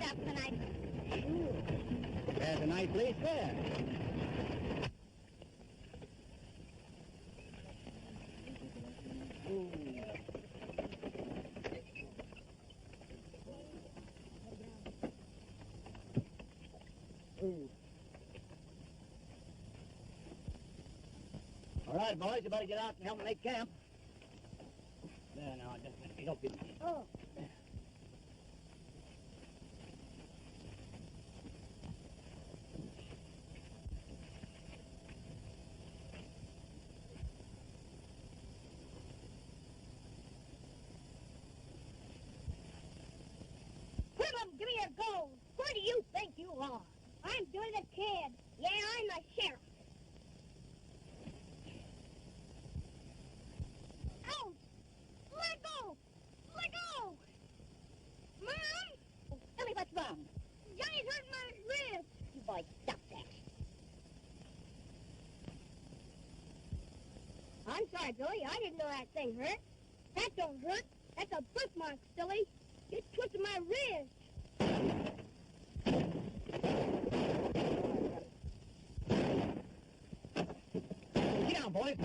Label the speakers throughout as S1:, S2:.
S1: up tonight?
S2: Sure. There's a nice place there. All right, boys, you better get out and help me make camp. There, now, just let me help you.
S1: Oh. Whitlam, give me your gold. Where do you think you are? I'm Billy the Kid. Yeah, I'm the sheriff. Ouch! Let go! Let go! Mom!
S3: Tell me what's wrong.
S1: Johnny's hurting my wrist.
S3: You boys, stop that.
S1: I'm sorry, Billy. I didn't know that thing hurt. That don't hurt. That's a birthmark, silly. It twisted my wrist.
S2: Get down, boys.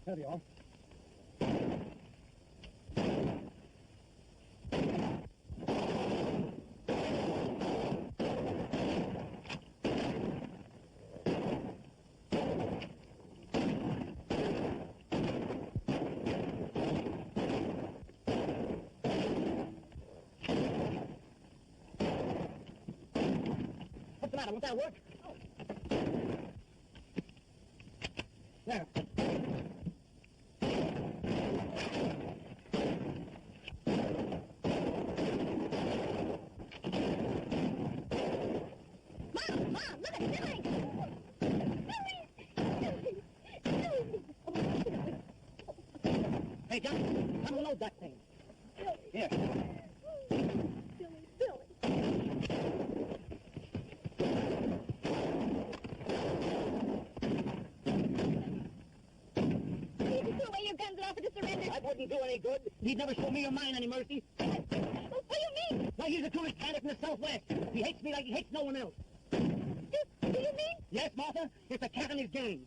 S2: There you are. What's the matter? Won't that work? There.
S1: Mom, look at Billy!
S2: Hey, Johnny, come and load that thing. Here.
S1: Billy. You threw away your guns and offered to surrender.
S2: That wouldn't do any good. He'd never show me or mine any mercy.
S1: What do you mean?
S2: Why, he's the tourist bandit from the Southwest. He hates me like he hates no one else.
S1: Do you mean?
S2: Yes, Martha, it's a cat in his game.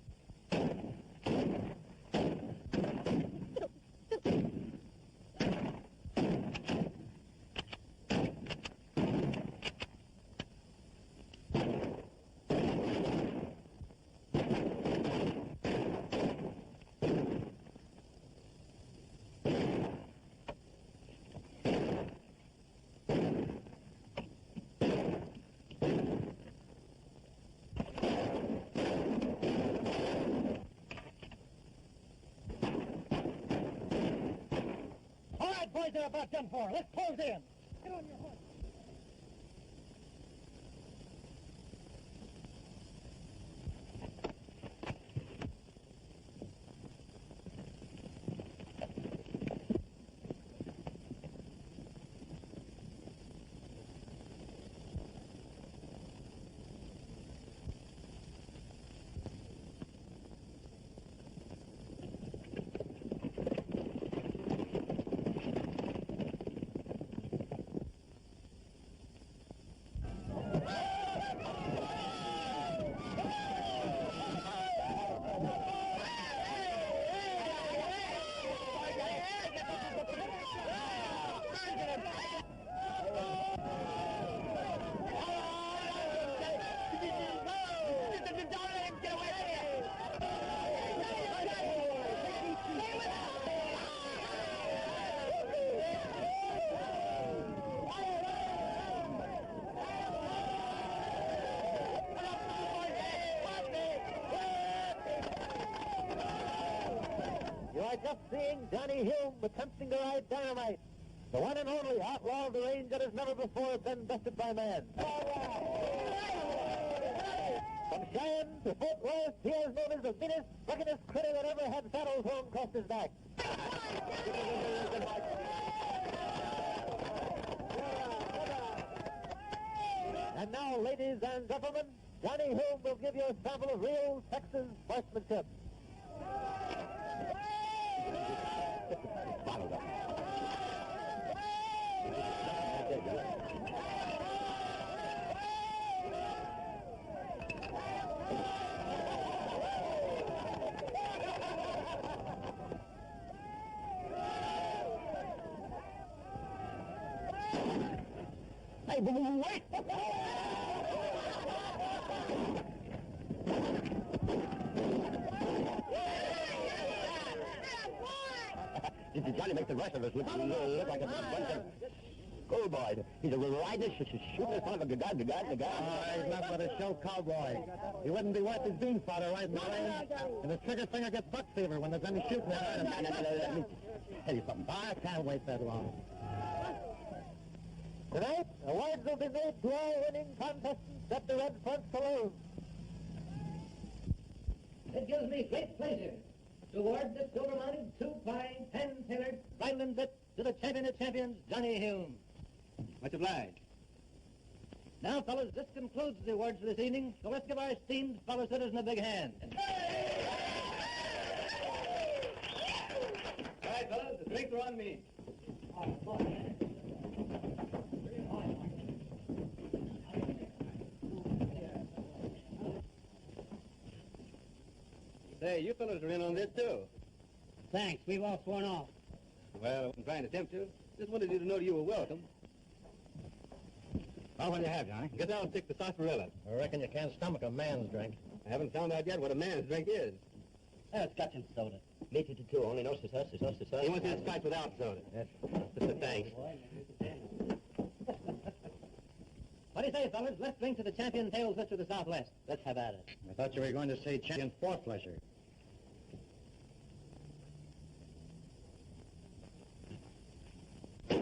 S2: All right, boys, they're about done for. Let's close in.
S1: Get on your horse.
S2: You are just seeing Johnny Hume attempting to ride dynamite. The one and only outlaw of the range that has never before been bested by man. From Cheyenne to Fort Worth, he is known as the meanest, ruggedest critter that ever had saddles thrown across his back. And now, ladies and gentlemen, Johnny Hume will give you a sample of real Texas horsemanship. Follow them. Hey, wait! Did Johnny make the rest of us look like a bunch of schoolboys? He's a rider, shooting us on the guy.
S4: He's not but a show cowboy. He wouldn't be worth his bean fodder right in the rain. And the trigger finger gets buck fever when there's any shooting at him.
S2: Let me tell you something.
S4: I can't wait that long.
S2: Tonight, awards will be made to all winning contestants at the Red Front Saloon.
S5: It gives me great pleasure to award the silver-mounted, two-pine, hand-tailored Rhineland bit to the champion of champions, Johnny Hume. Much obliged. Now, fellas, this concludes the awards for this evening, so let's give our esteemed fellow citizen a big hand. All right, fellas, the drinks are on me. Say, you fellas are in on this, too.
S3: Thanks. We've all sworn off.
S5: Well, I wasn't trying to tempt you. Just wanted you to know you were welcome. Well, what do you have, Johnny? Get down and stick the sarsaparilla.
S4: I reckon you can't stomach a man's drink.
S5: I haven't found out yet what a man's drink is.
S3: Scotch and soda.
S2: Me too, only no success.
S5: He wants his scotch without soda.
S2: Yes.
S5: Thanks. What do you say, fellas? Let's drink to the champion tail fisher of the Southwest.
S3: Let's have at it.
S4: I thought you were going to say champion four-flesher.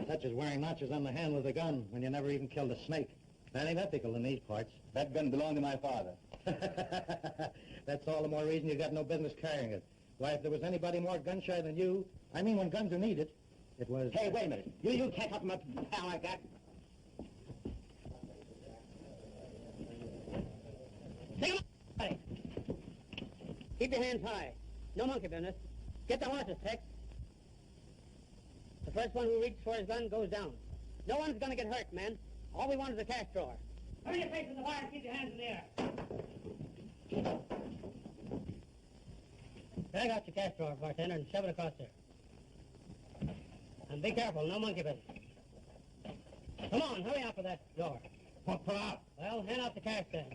S4: Such as wearing notches on the handle of the gun when you never even killed a snake. That ain't ethical in these parts.
S5: That gun belonged to my father.
S4: That's all the more reason you got no business carrying it. Why, if there was anybody more gun-shy than you, I mean when guns are needed, it was...
S3: Hey, wait a minute. You can't talk to my pal like that. Take him up. Hey. Keep your hands high. No monkey business. Get the horses, Tex. The first one who reaches for his gun goes down. No one's going to get hurt, man. All we want is a cash drawer. Turn your face in the wire and keep your hands in the air. Drag out your cash drawer, bartender, and shove it across there. And be careful, no monkey business. Come on, hurry up with that drawer.
S4: Pull out.
S3: Well, hand out the cash then.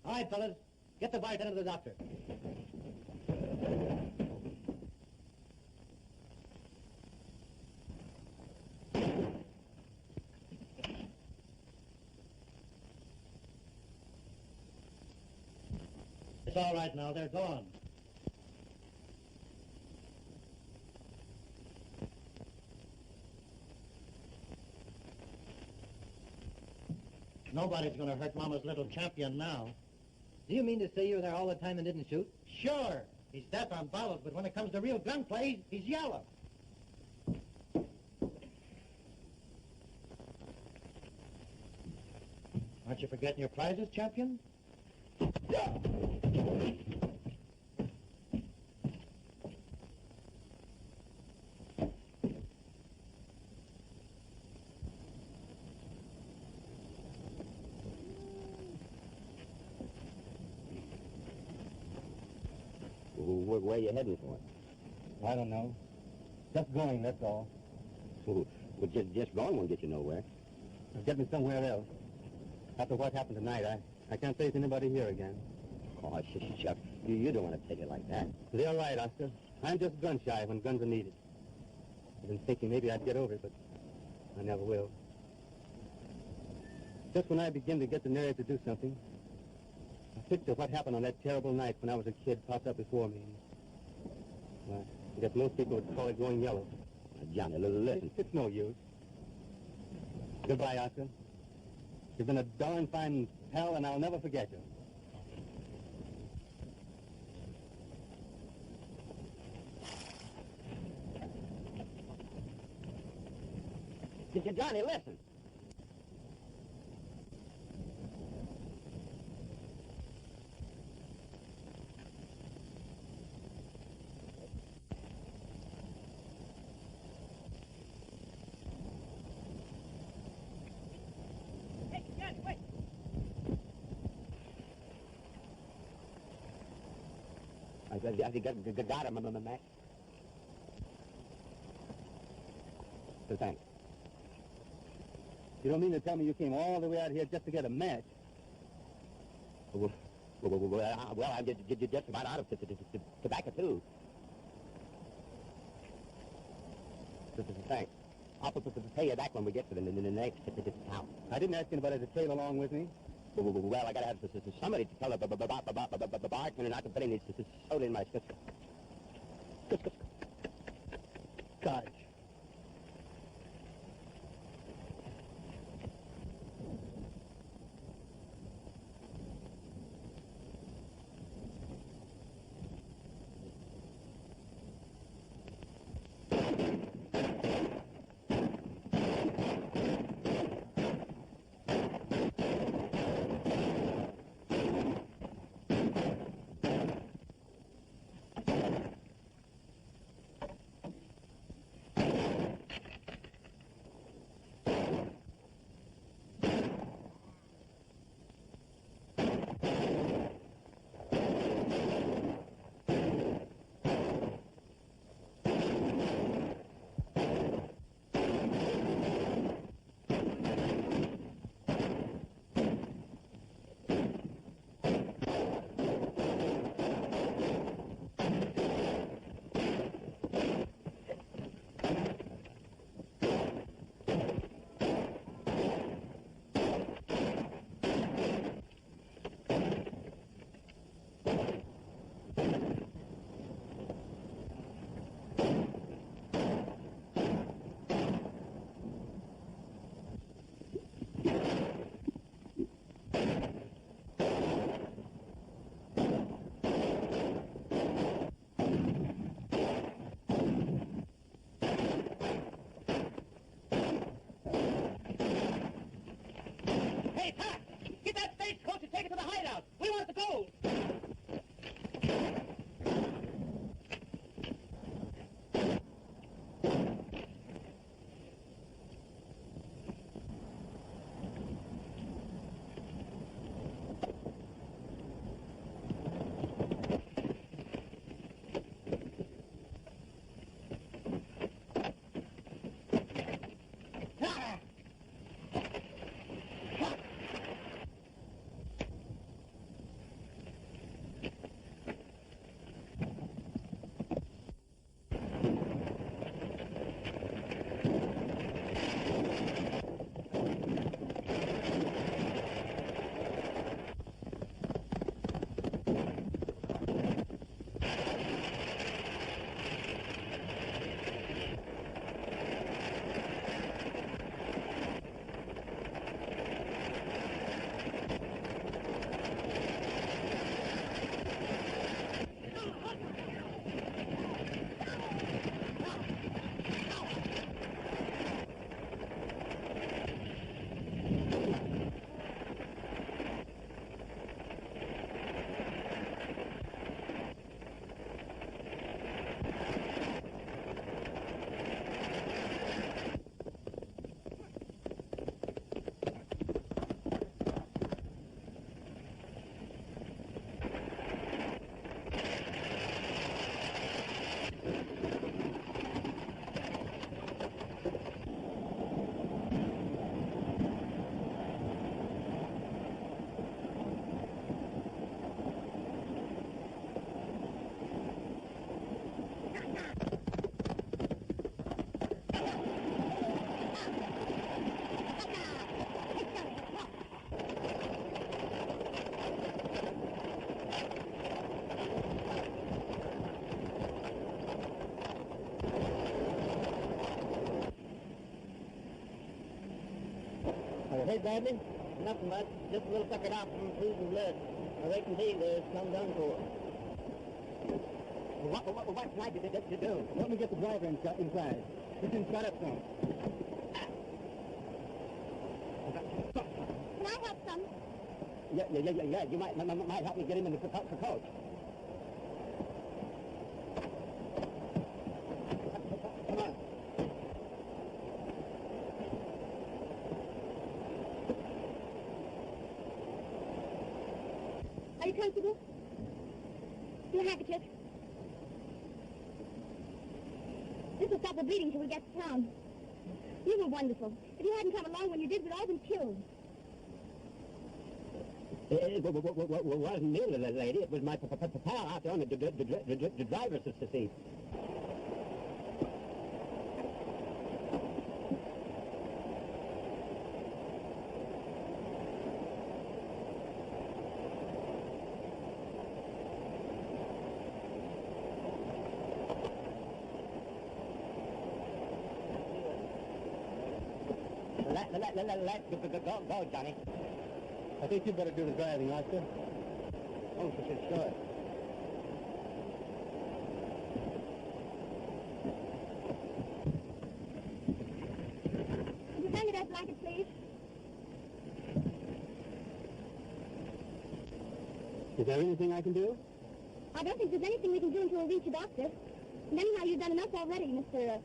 S5: All right, fellas. Get the bartender to the doctor.
S4: It's all right now. They're gone. Nobody's going to hurt Mama's little champion now.
S5: Do you mean to say you were there all the time and didn't shoot?
S4: Sure, he's deaf on bottles, but when it comes to real gunplay, he's yellow. Aren't you forgetting your prizes, champion?
S2: Where are you heading for?
S4: I don't know. Just going, that's all.
S2: Well, just going won't get you nowhere.
S4: Get me somewhere else. After what happened tonight, I can't face anybody here again.
S2: Oh, Chuck, you don't want to take it like that.
S4: They're all right, Oscar. I'm just gun-shy when guns are needed. I've been thinking maybe I'd get over it, but I never will. Just when I begin to get the nerve to do something, a picture of what happened on that terrible night when I was a kid popped up before me. Well, I guess most people would call it going yellow.
S2: Johnny, listen.
S4: It's no use. Goodbye, Oscar. You've been a darn fine pal, and I'll never forget you. Johnny, listen.
S3: Hey, Johnny, wait.
S4: I got him, Mac. So thanks. You don't mean to tell me you came all the way out here just to get a match? Well, I'm just about out of tobacco, too. Thanks. I'll pay you back when we get to the next town. I didn't ask anybody to trail along with me. Well, I gotta have somebody to tell the bartender not to put any soda in my scotch.
S3: Hey, Pat! Get that stagecoach and take it to the hideout. We want the gold.
S2: Hey, badly? Nothing much. Just a little suckered out from losing blood. I reckon there's some done for.
S4: What can I do? Let me get the driver inside. He's been shot up some. You might help me get him in the coach. Come on.
S1: Are you comfortable? Your handkerchief. This will stop the bleeding till we get to town. You were wonderful. If you hadn't come along when you did, we'd all been killed.
S4: It wasn't me, lady. It was my pal out there on the driver's seat. Let's go, Johnny.
S2: I think you better do the driving, Oscar.
S4: Oh, sure.
S1: Could you hand me that blanket, please?
S2: Is there anything I can do?
S1: I don't think there's anything we can do until we reach a doctor. And anyhow, you've done enough already, Mr.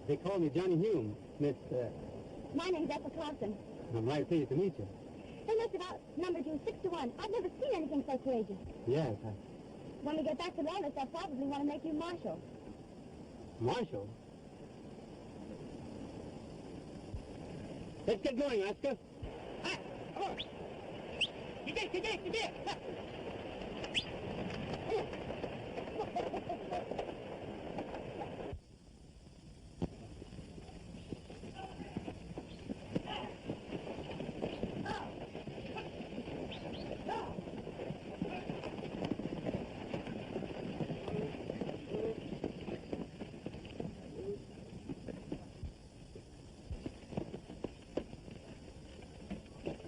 S2: They call me Johnny Hume, Miss,
S1: My name's Ethel Carson.
S2: I'm right pleased to meet you.
S1: They must have outnumbered you 6-1. I've never seen anything so courageous.
S2: Yes,
S1: When we get back to Lawless, they'll probably want to make you marshal.
S2: Marshal?
S4: Let's get going, Oscar.
S3: Hi, come on. You did.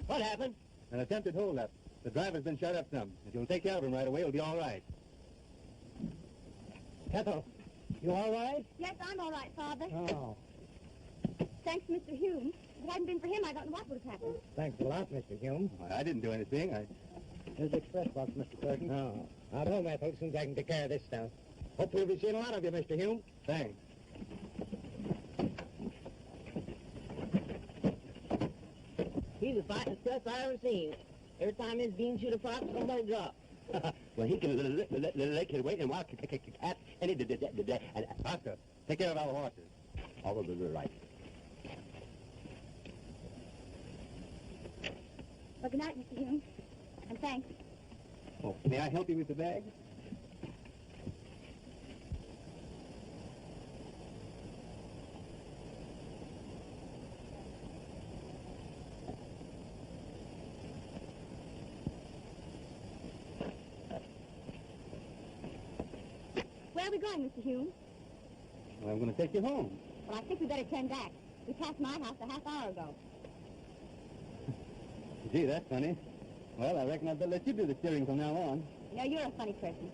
S4: What happened?
S2: An attempted holdup. The driver's been shut up some. If you'll take care of him right away, it'll be all right.
S3: Ethel, you all right?
S1: Yes, I'm all right, Father.
S3: Oh,
S1: Thanks, Mr. Hume. If it hadn't been for him, I don't know what would have happened.
S3: thanks a lot, Mr. Hume.
S2: Well, I didn't do anything.
S3: Here's the express box, Mr. Curtin. Oh, I'll home, Ethel, as soon as I can take care of this stuff. Hopefully we'll be seeing a lot of you, Mr. Hume.
S2: Thanks.
S6: He's the finest cuss I ever seen. Every time his bean shooter pops, somebody drops.
S4: Well, he can lick his weight in wild cats any day. And
S2: Oscar, take care of our horses.
S4: all of the right.
S1: Well, good night, Mr. Hume. And thanks.
S2: Oh, may I help you with the bag?
S1: Where are we going, Mr. Hume?
S2: Well, I'm going to take you home.
S1: Well, I think we better turn back. We passed my house a half hour ago.
S2: Gee, that's funny. Well, I reckon I'd better let you do the steering from now on.
S1: You know, you're a funny person.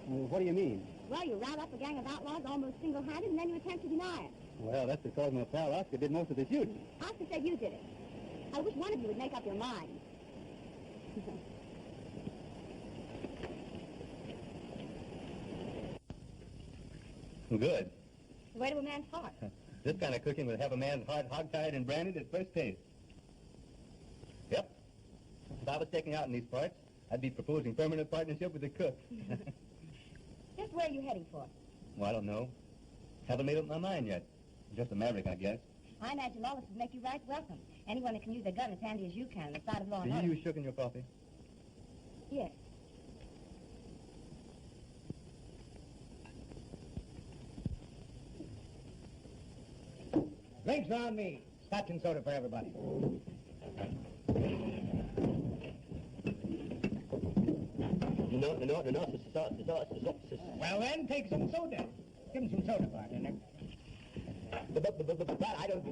S2: Well, what do you mean?
S1: Well, you round up a gang of outlaws almost single-handed, and then you attempt to deny it.
S2: Well, that's because my pal Oscar did most of the shooting.
S1: Oscar said you did it. I wish one of you would make up your mind.
S2: Good.
S1: The way to a man's heart.
S2: This kind of cooking would have a man's heart hog-tied and branded at first taste. Yep. If I was taking out in these parts, I'd be proposing permanent partnership with the cook.
S1: Just where are you heading for?
S2: Well, I don't know. Haven't made up my mind yet. Just a maverick, I guess.
S1: I imagine Lawless would make you right welcome. Anyone that can use a gun as handy as you can on the side of law and
S2: Do
S1: order.
S2: you use sugar in your coffee?
S1: Yes.
S3: Drinks on me. Scotch and soda for everybody.
S4: No.
S3: Well, then, take some soda. Give him some soda, bartender.
S4: But I don't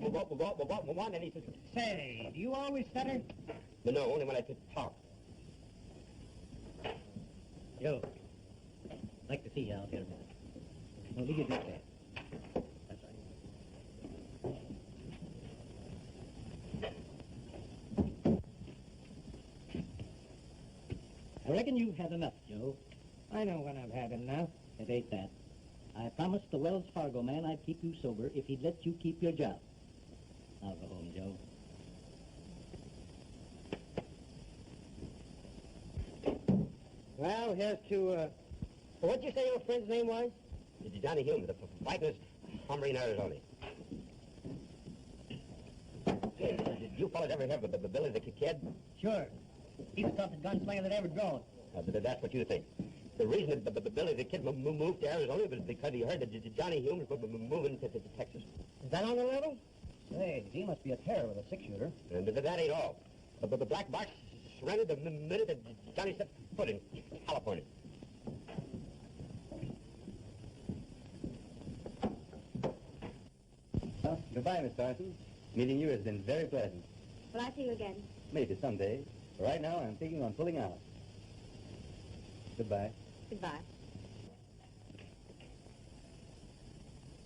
S4: want any...
S3: Say, do you always stutter?
S4: No, only when I talk.
S3: Yo, like to see you out here a minute. Now, leave your drink there. That's right.
S5: I reckon you've had enough, Joe.
S3: I know when I've had enough.
S5: It ain't that. I promised the Wells Fargo man I'd keep you sober if he'd let you keep your job. Now go home, Joe.
S3: Well, here's to, what'd you say your friend's name was?
S4: Johnny Hume, the fightingest hombre in Arizona. Did you fellas ever hear of Billy the Kid?
S5: Sure. He's the toughest gunslinger that ever grown.
S4: That's what you think. The reason that Billy the Kid moved to Arizona was because he heard that Johnny Hume was moving to Texas.
S3: Is that on the level?
S5: Say, he must be a terror with a six-shooter.
S4: And that ain't all. The black box surrendered the minute that Johnny set foot in California.
S2: Well, goodbye, Miss Carson. Meeting you has been very pleasant.
S1: Will I see you again?
S2: Maybe someday. But right now, I'm thinking on pulling out. Goodbye.
S1: Goodbye.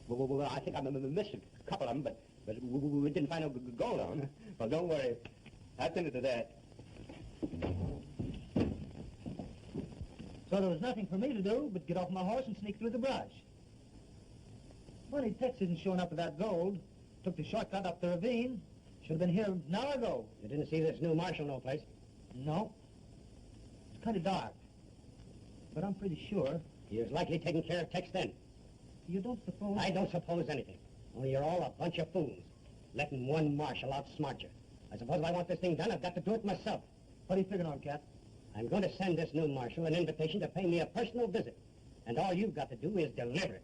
S4: Well, I think I missed a couple of them, but we didn't find no gold on them.
S2: Well, don't worry. I'll tend to that.
S5: So there was nothing for me to do but get off my horse and sneak through the brush. Funny Tex isn't showing up with that gold. Took the shortcut up the ravine. Should have been here an hour ago.
S3: You didn't see this new marshal no place?
S5: No. It's kind of dark. But I'm pretty sure.
S3: He was likely taking care of Tex then.
S5: You don't suppose...
S3: I don't suppose anything. Only you're all a bunch of fools, letting one marshal outsmart you. I suppose if I want this thing done, I've got to do it myself.
S5: What are you figuring on, Cap?
S3: I'm going to send this new marshal an invitation to pay me a personal visit. And all you've got to do is deliver it.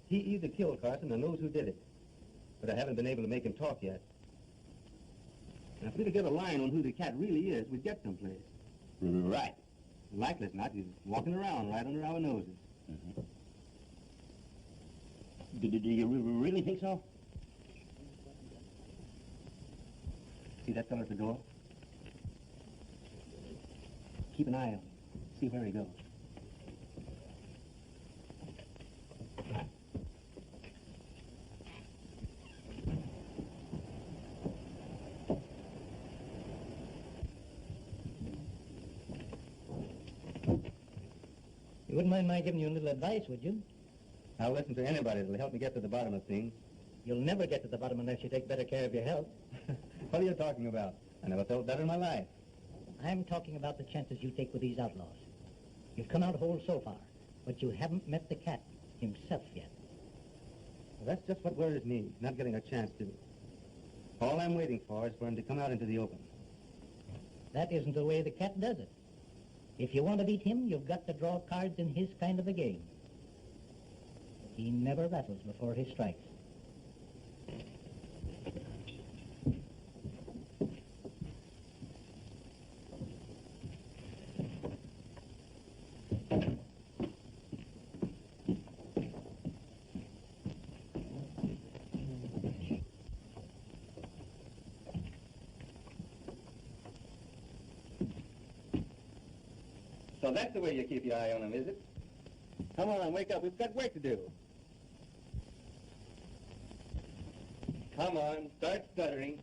S2: He either killed Carson or knows who did it. But I haven't been able to make him talk yet. Now, if we could get a line on who the cat really is, we'd get someplace.
S4: Right.
S2: Likely as not, he's walking around right under our noses.
S4: Mm-hmm. Do you really think so?
S2: See that fellow at the door? Keep an eye on him. See where he goes.
S5: You wouldn't mind my giving you a little advice, would you?
S2: I'll listen to anybody that'll help me get to the bottom of things.
S5: You'll never get to the bottom unless you take better care of your health.
S2: What are you talking about? I never felt better in my life.
S5: I'm talking about the chances you take with these outlaws. You've come out whole so far, but you haven't met the cat himself yet.
S2: Well, that's just what worries me, not getting a chance to. All I'm waiting for is for him to come out into the open.
S5: That isn't the way the cat does it. If you want to beat him, you've got to draw cards in his kind of a game. He never rattles before he strikes.
S2: So that's the way you keep your eye on him, is it? Come on, wake up. We've got work to do. Come on, start stuttering.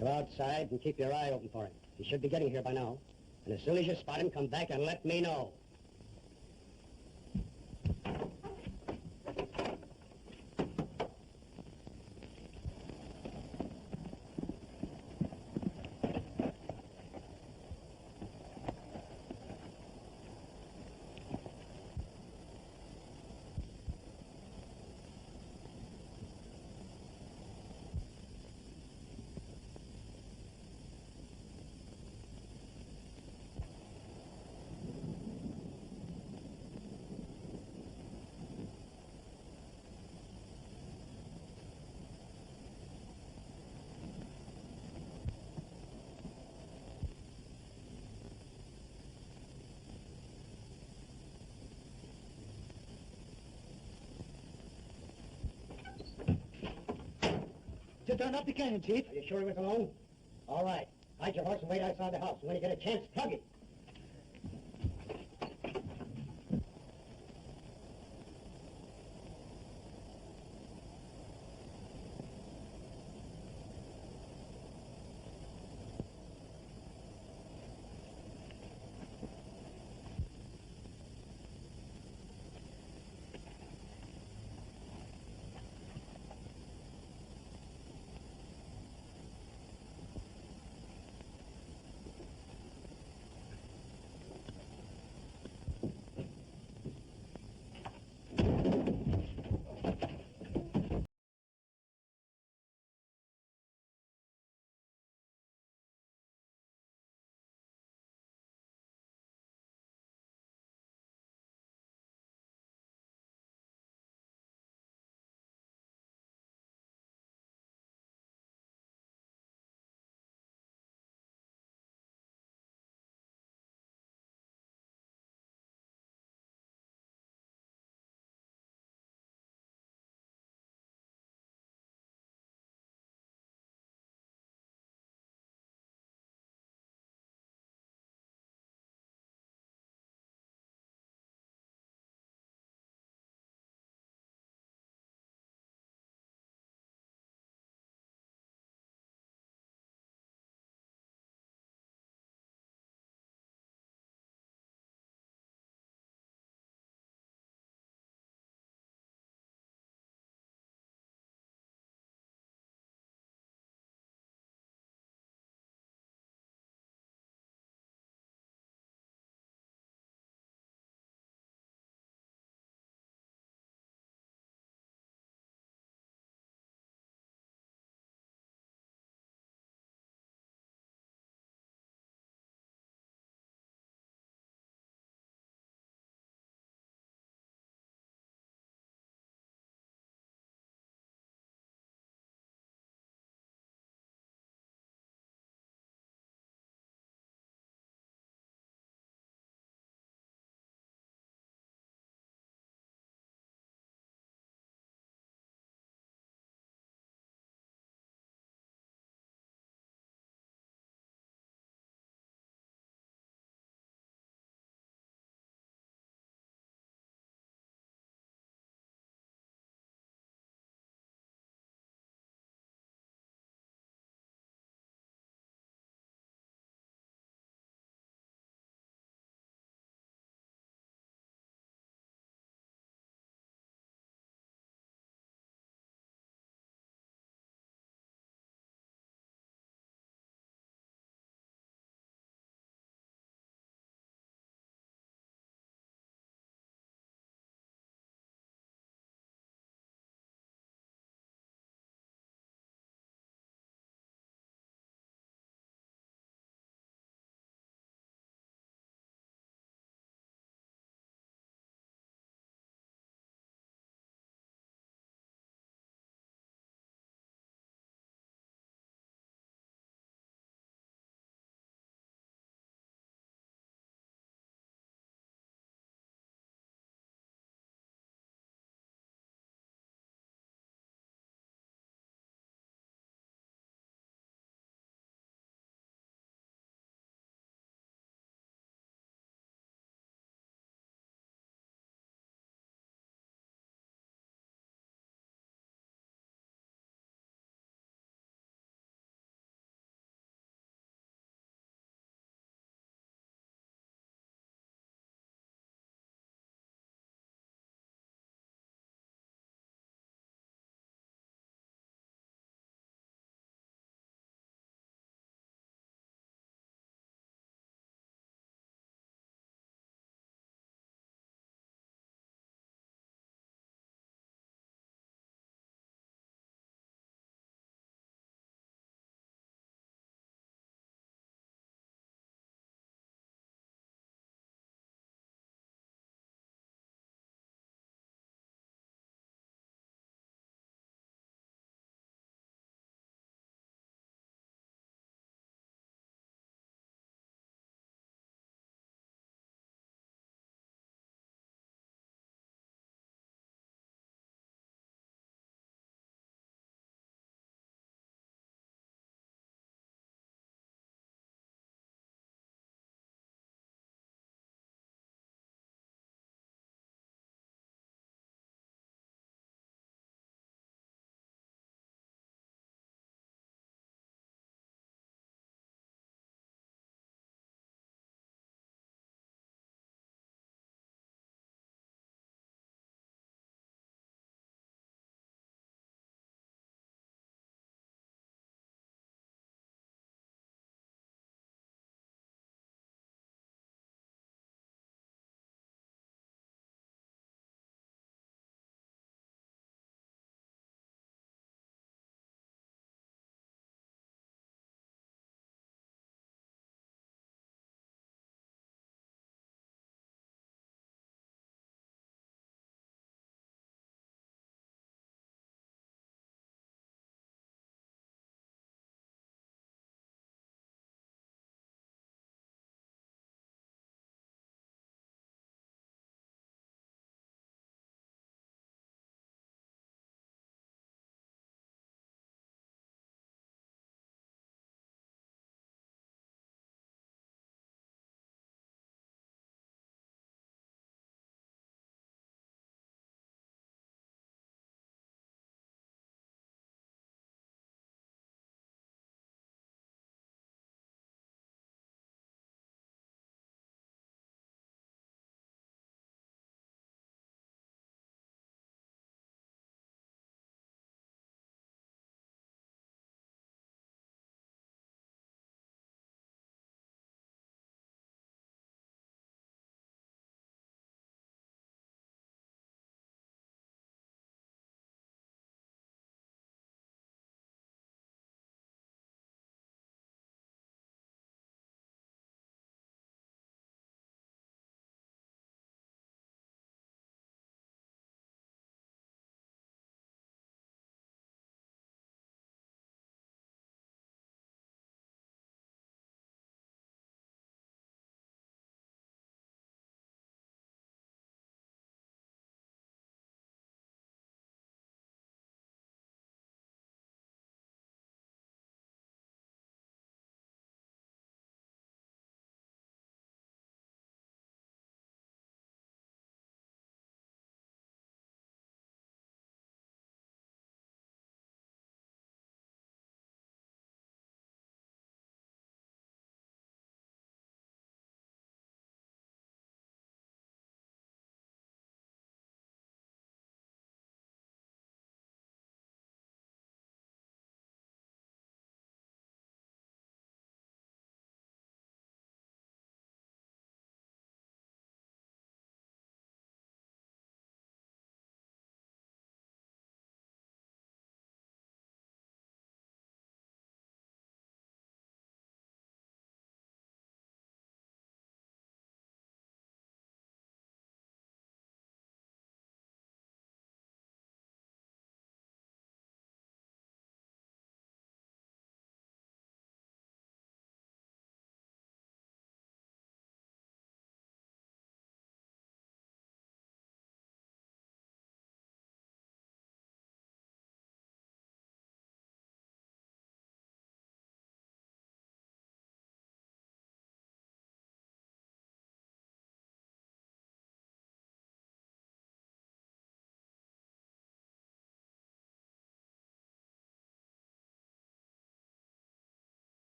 S3: Go outside and keep your eye open for him. He should be getting here by now. And as soon as you spot him, come back and let me know.
S5: to turn up the canyon, Chief.
S3: Are you sure he was alone? All right. Hide your horse and wait outside the house. When you get a chance, plug it.